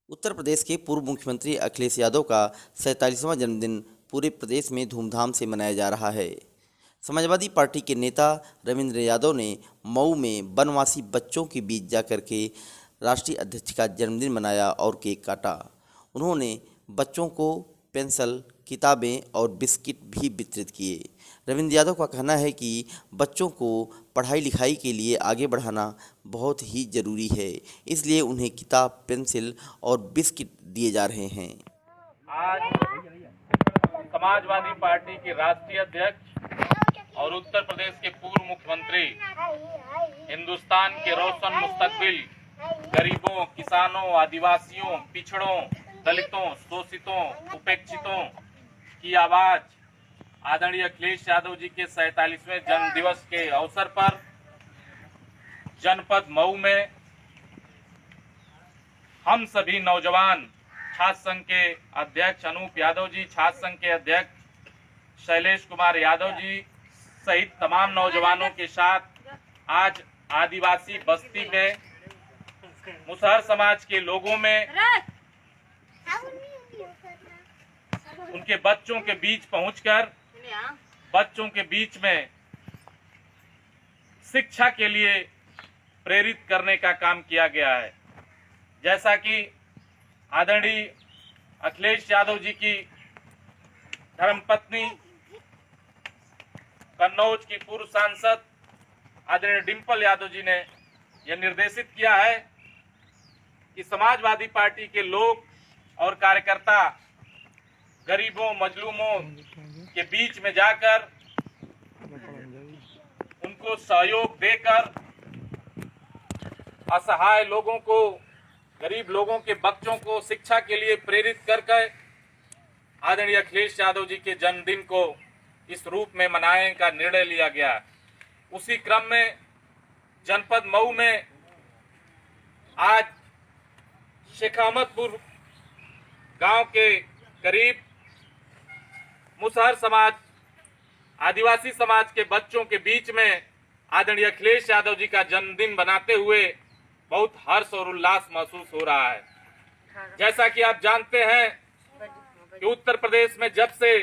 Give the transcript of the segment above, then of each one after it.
उत्तर प्रदेश के पूर्व मुख्यमंत्री अखिलेश यादव का 47वां जन्मदिन पूरे प्रदेश में धूमधाम से मनाया जा रहा है। समाजवादी पार्टी के नेता रविंद्र यादव ने मऊ में वनवासी बच्चों के बीच जाकर के राष्ट्रीय अध्यक्ष का जन्मदिन मनाया और केक काटा। उन्होंने बच्चों को पेंसिल, किताबें और बिस्किट भी वितरित किए। रविंद्र यादव का कहना है कि बच्चों को पढ़ाई लिखाई के लिए आगे बढ़ाना बहुत ही ज़रूरी है, इसलिए उन्हें किताब, पेंसिल और बिस्किट दिए जा रहे हैं। आज समाजवादी पार्टी के राष्ट्रीय अध्यक्ष और उत्तर प्रदेश के पूर्व मुख्यमंत्री, हिंदुस्तान के रोशन मुस्तकबिल, गरीबों, किसानों, आदिवासियों, पिछड़ों, दलितों, शोषितों, उपेक्षितों की आवाज आदरणीय अखिलेश यादव जी के 47वें जन्म दिवस के अवसर पर जनपद मऊ में हम सभी नौजवान, छात्र संघ के अध्यक्ष अनूप यादव जी, छात्र संघ के अध्यक्ष शैलेश कुमार यादव जी सहित तमाम नौजवानों के साथ आज आदिवासी बस्ती में मुसहर समाज के लोगों में उनके बच्चों के बीच पहुंचकर बच्चों के बीच में शिक्षा के लिए प्रेरित करने का काम किया गया है। जैसा कि आदरणीय अखिलेश यादव जी की धर्मपत्नी, कन्नौज की पूर्व सांसद आदरणीय डिंपल यादव जी ने यह निर्देशित किया है कि समाजवादी पार्टी के लोग और कार्यकर्ता गरीबों, मजलूमों के बीच में जाकर उनको सहयोग देकर असहाय लोगों को, गरीब लोगों के बच्चों को शिक्षा के लिए प्रेरित करके आदरणीय अखिलेश यादव जी के जन्मदिन को इस रूप में मनाने का निर्णय लिया गया। उसी क्रम में जनपद मऊ में आज शेख अहमदपुर गांव के करीब मुसहर समाज, आदिवासी समाज के बच्चों के बीच में आदरणीय अखिलेश यादव जी का जन्मदिन बनाते हुए बहुत हर्ष और उल्लास महसूस हो रहा है। जैसा कि आप जानते हैं कि उत्तर प्रदेश में जब से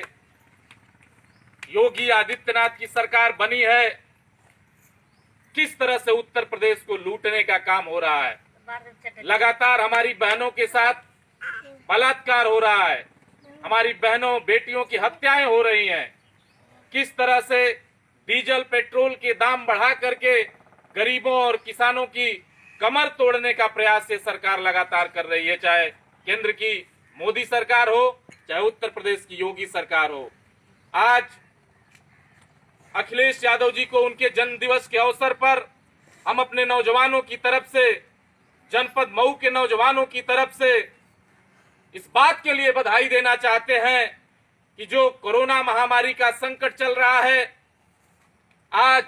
योगी आदित्यनाथ की सरकार बनी है, किस तरह से उत्तर प्रदेश को लूटने का काम हो रहा है। लगातार हमारी बहनों के साथ बलात्कार हो रहा है, हमारी बहनों बेटियों की हत्याएं हो रही हैं। किस तरह से डीजल पेट्रोल के दाम बढ़ा करके गरीबों और किसानों की कमर तोड़ने का प्रयास ये सरकार लगातार कर रही है, चाहे केंद्र की मोदी सरकार हो, चाहे उत्तर प्रदेश की योगी सरकार हो। आज अखिलेश यादव जी को उनके जन्म दिवस के अवसर पर हम अपने नौजवानों की तरफ से, जनपद मऊ के नौजवानों की तरफ से इस बात के लिए बधाई देना चाहते हैं कि जो कोरोना महामारी का संकट चल रहा है, आज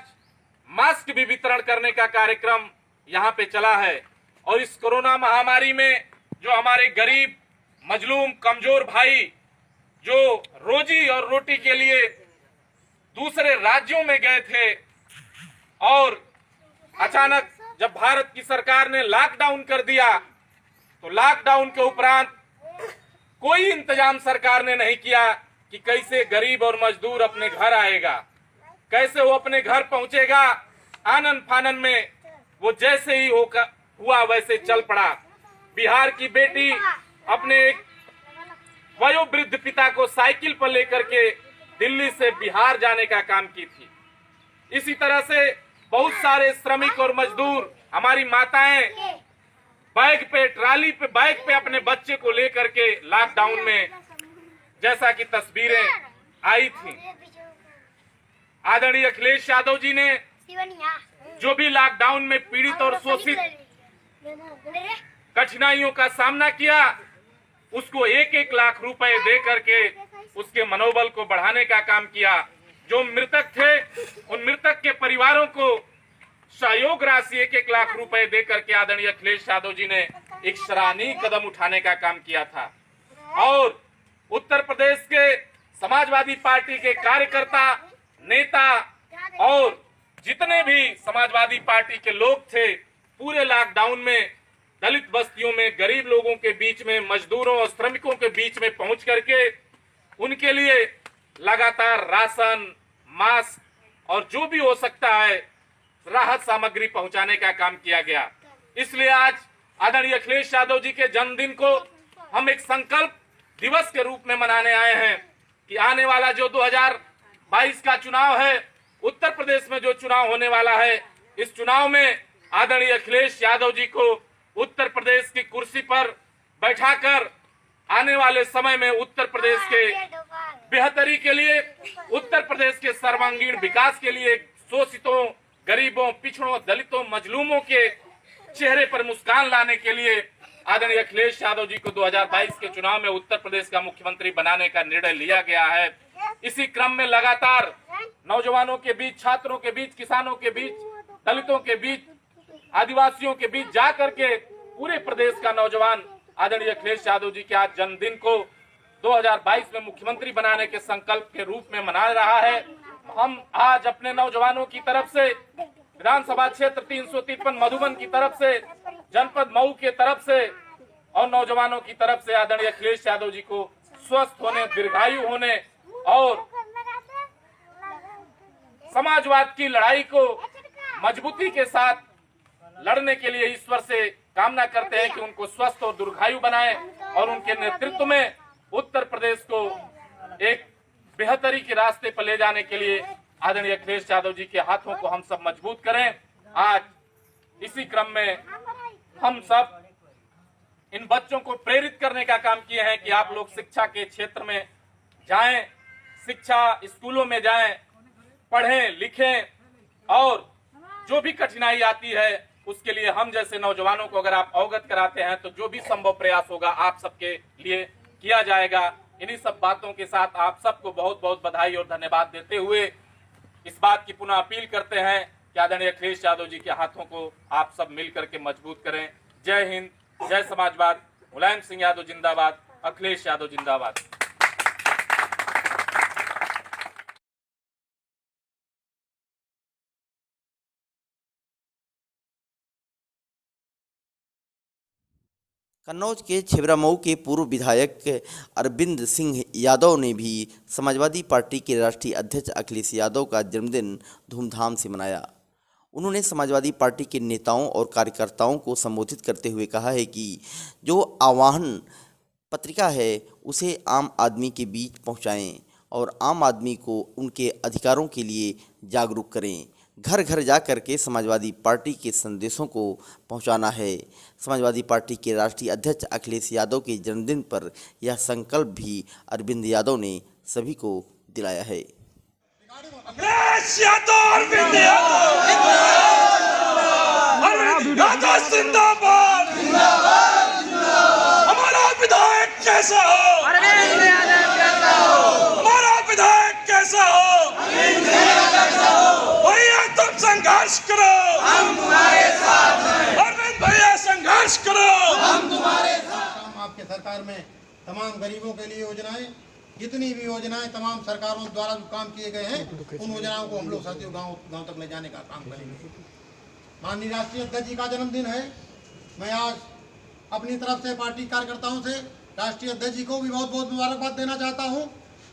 मास्क भी वितरण करने का कार्यक्रम यहाँ पे चला है। और इस कोरोना महामारी में जो हमारे गरीब, मजलूम, कमजोर भाई जो रोजी और रोटी के लिए दूसरे राज्यों में गए थे और अचानक जब भारत की सरकार ने लॉकडाउन कर दिया, तो लॉकडाउन के उपरांत कोई इंतजाम सरकार ने नहीं किया कि कैसे गरीब और मजदूर अपने घर आएगा, कैसे वो अपने घर पहुंचेगा। आनन फानन में वो जैसे ही हुआ वैसे चल पड़ा। बिहार की बेटी अपने एक वयोवृद्ध पिता को साइकिल पर लेकर के दिल्ली से बिहार जाने का काम की थी। इसी तरह से बहुत सारे श्रमिक और मजदूर, हमारी माताएं बैग पे, ट्राली पे, बैग पे अपने बच्चे को लेकर के लॉकडाउन में, जैसा कि तस्वीरें आई थी, आदरणीय अखिलेश यादव जी ने जो भी लॉकडाउन में पीड़ित और शोषित कठिनाइयों का सामना किया, उसको 1-1 लाख रुपए दे करके उसके मनोबल को बढ़ाने का काम किया। जो मृतक थे, उन मृतक के परिवारों को सहयोग राशि 1-1 लाख रुपए दे करके आदरणीय अखिलेश यादव जी ने एक सराहनीय कदम उठाने का काम किया था। और उत्तर प्रदेश के समाजवादी पार्टी के कार्यकर्ता, नेता और जितने भी समाजवादी पार्टी के लोग थे, पूरे लॉकडाउन में दलित बस्तियों में, गरीब लोगों के बीच में, मजदूरों और श्रमिकों के बीच में पहुंच करके उनके लिए लगातार राशन, मास्क और जो भी हो सकता है राहत सामग्री पहुंचाने का काम किया गया। इसलिए आज आदरणीय अखिलेश यादव जी के जन्मदिन को हम एक संकल्प दिवस के रूप में मनाने आए हैं कि आने वाला जो 2022 का चुनाव है, उत्तर प्रदेश में जो चुनाव होने वाला है, इस चुनाव में आदरणीय अखिलेश यादव जी को उत्तर प्रदेश की कुर्सी पर बैठाकर आने वाले समय में उत्तर प्रदेश के बेहतरी के लिए, उत्तर प्रदेश के सर्वांगीण विकास के लिए, शोषितों, गरीबों, पिछड़ों, दलितों, मजलूमों के चेहरे पर मुस्कान लाने के लिए आदरणीय अखिलेश यादव जी को 2022 के चुनाव में उत्तर प्रदेश का मुख्यमंत्री बनाने का निर्णय लिया गया है। इसी क्रम में लगातार नौजवानों के बीच, छात्रों के बीच, किसानों के बीच, दलितों के बीच, आदिवासियों के बीच जा करके पूरे प्रदेश का नौजवान आदरणीय अखिलेश यादव जी के आज जन्मदिन को 2022 में मुख्यमंत्री बनाने के संकल्प के रूप में मना रहा है। हम आज अपने नौजवानों की तरफ से, विधानसभा क्षेत्र 353 मधुबन की तरफ से, जनपद मऊ के तरफ से और नौजवानों की तरफ से आदरणीय अखिलेश यादव जी को स्वस्थ होने, दीर्घायु होने और समाजवाद की लड़ाई को मजबूती के साथ लड़ने के लिए ईश्वर से कामना करते हैं कि उनको स्वस्थ और दीर्घायु बनाए और उनके नेतृत्व में उत्तर प्रदेश को एक बेहतरी के रास्ते पर ले जाने के लिए आदरणीय अखिलेश यादव जी के हाथों को हम सब मजबूत करें। आज इसी क्रम में हम सब इन बच्चों को प्रेरित करने का काम किए हैं कि आप लोग शिक्षा के क्षेत्र में जाएं, शिक्षा स्कूलों में जाएं, पढ़ें, लिखें और जो भी कठिनाई आती है उसके लिए हम जैसे नौजवानों को अगर आप अवगत कराते हैं तो जो भी संभव प्रयास होगा आप सबके लिए किया जाएगा। इन्हीं सब बातों के साथ आप सबको बहुत बहुत बधाई और धन्यवाद देते हुए इस बात की पुनः अपील करते हैं कि आदरणीय अखिलेश यादव जी के हाथों को आप सब मिल करके मजबूत करें। जय हिंद, जय समाजवाद, मुलायम सिंह यादव जिंदाबाद, अखिलेश यादव जिंदाबाद। कन्नौज के छिबरामऊ के पूर्व विधायक अरविंद सिंह यादव ने भी समाजवादी पार्टी के राष्ट्रीय अध्यक्ष अखिलेश यादव का जन्मदिन धूमधाम से मनाया। उन्होंने समाजवादी पार्टी के नेताओं और कार्यकर्ताओं को संबोधित करते हुए कहा है कि जो आह्वान पत्रिका है उसे आम आदमी के बीच पहुंचाएं और आम आदमी को उनके अधिकारों के लिए जागरूक करें। घर घर जा कर के समाजवादी पार्टी के संदेशों को पहुंचाना है। समाजवादी पार्टी के राष्ट्रीय अध्यक्ष अखिलेश यादव के जन्मदिन पर यह संकल्प भी अरविंद यादव ने सभी को दिलाया है। अखिलेश यादव, अरविंद यादव जिंदाबाद, हमारा विधायक कैसा हो, हमारा विधायक कैसा हो, भैया तुम संघर्ष करो, हम तुम्हारे साथ हैं। अरविंद भैया संघर्ष करो, हम तुम्हारे साथ। आपके सरकार में तमाम गरीबों के लिए योजनाएं, जितनी भी योजनाएं तमाम सरकारों द्वारा जो काम किए गए हैं उन योजनाओं को हम लोग साथियों गांव तक ले जाने का काम करेंगे। माननीय राष्ट्रीय अध्यक्ष जी का जन्मदिन है। मैं आज अपनी तरफ से पार्टी कार्यकर्ताओं से राष्ट्रीय अध्यक्ष जी को भी बहुत बहुत मुबारकबाद देना चाहता हूं।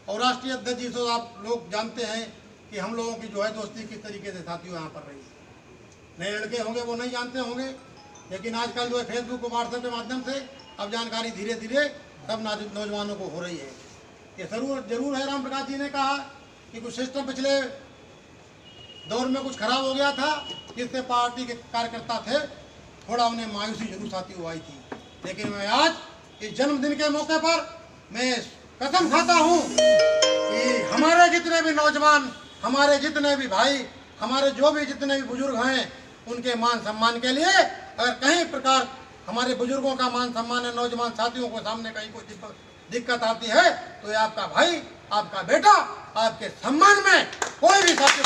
और राष्ट्रीय अध्यक्ष जी तो आप लोग जानते हैं कि हम लोगों की जो है दोस्ती किस तरीके से साथियों यहाँ पर रही। नए लड़के होंगे वो नहीं जानते होंगे, लेकिन आजकल जो है फेसबुक और व्हाट्सएप के माध्यम से अब जानकारी धीरे धीरे सब नौजवानों को हो रही है। ये जरूर है, राम प्रकाश जी ने कहा कि कुछ सिस्टम पिछले दौर में कुछ खराब हो गया था, जिससे पार्टी के कार्यकर्ता थे थोड़ा उन्हें मायूसी जरूर साथियों आई थी। लेकिन मैं आज इस जन्मदिन के मौके पर मैं कसम खाता हूँ कि हमारे जितने भी नौजवान, हमारे जितने भी भाई, हमारे जो भी जितने भी बुजुर्ग हैं, उनके मान सम्मान के लिए अगर कहीं प्रकार हमारे बुजुर्गों का मान सम्मान है, नौजवान साथियों को सामने कहीं कोई दिक्कत आती है तो ये आपका भाई, आपका बेटा, आपके सम्मान में कोई भी साथी